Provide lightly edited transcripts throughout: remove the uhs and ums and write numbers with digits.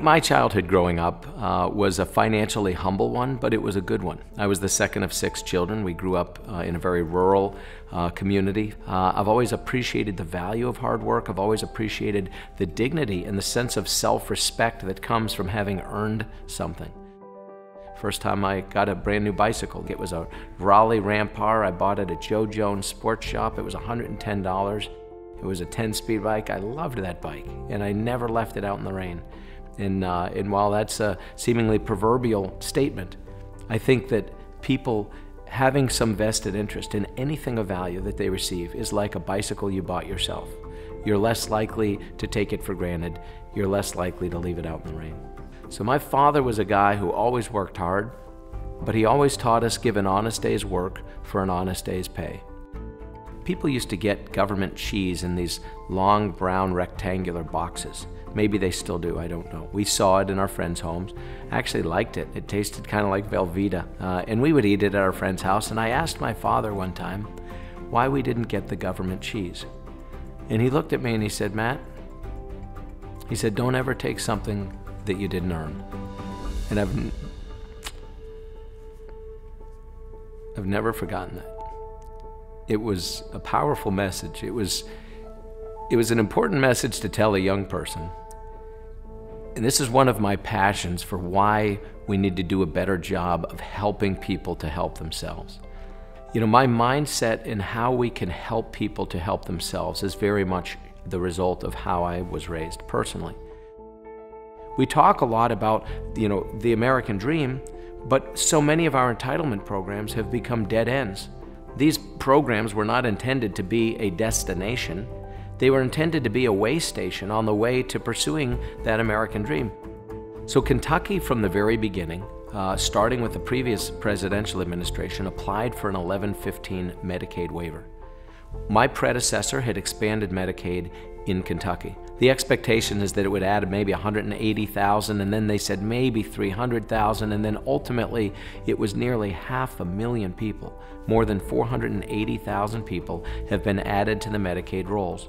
My childhood growing up was a financially humble one, but it was a good one. I was the second of 6 children. We grew up in a very rural community. I've always appreciated the value of hard work. I've always appreciated the dignity and the sense of self-respect that comes from having earned something. First time I got a brand new bicycle, it was a Raleigh Rampart. I bought it at Joe Jones Sports Shop. It was $110. It was a 10-speed bike. I loved that bike, and I never left it out in the rain. And while that's a seemingly proverbial statement, I think that people having some vested interest in anything of value that they receive is like a bicycle you bought yourself. You're less likely to take it for granted. You're less likely to leave it out in the rain. So my father was a guy who always worked hard, but he always taught us give an honest day's work for an honest day's pay. People used to get government cheese in these long brown rectangular boxes. Maybe they still do, I don't know. We saw it in our friends' homes. I actually liked it. It tasted kind of like Velveeta. And we would eat it at our friend's house. And I asked my father one time why we didn't get the government cheese. And he looked at me and he said, "Matt," he said, "don't ever take something that you didn't earn." And I've never forgotten that. It was a powerful message. It was an important message to tell a young person. And this is one of my passions for why we need to do a better job of helping people to help themselves. You know, my mindset in how we can help people to help themselves is very much the result of how I was raised personally. We talk a lot about, the American dream, but so many of our entitlement programs have become dead ends. These programs were not intended to be a destination. They were intended to be a way station on the way to pursuing that American dream. So Kentucky, from the very beginning, starting with the previous presidential administration, applied for an 1115 Medicaid waiver. My predecessor had expanded Medicaid in Kentucky. The expectation is that it would add maybe 180,000, and then they said maybe 300,000, and then ultimately it was nearly 500,000 people. More than 480,000 people have been added to the Medicaid rolls.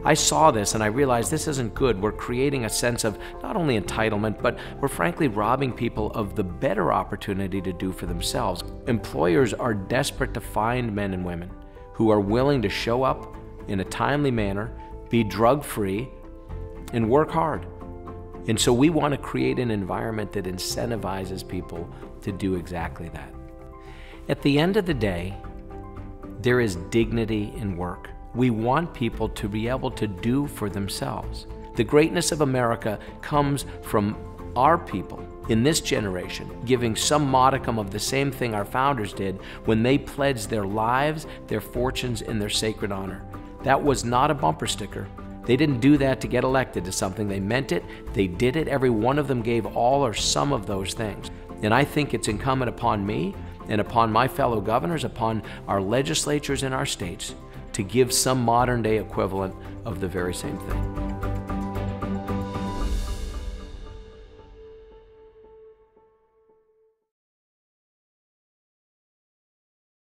I saw this and I realized this isn't good. We're creating a sense of not only entitlement, but we're frankly robbing people of the better opportunity to do for themselves. Employers are desperate to find men and women who are willing to show up in a timely manner, be drug-free, and work hard. And so we want to create an environment that incentivizes people to do exactly that. At the end of the day, there is dignity in work. We want people to be able to do for themselves. The greatness of America comes from our people in this generation giving some modicum of the same thing our founders did when they pledged their lives, their fortunes, and their sacred honor. That was not a bumper sticker. They didn't do that to get elected to something. They meant it. They did it. Every one of them gave all or some of those things. And I think it's incumbent upon me and upon my fellow governors, upon our legislatures in our states, to give some modern day equivalent of the very same thing.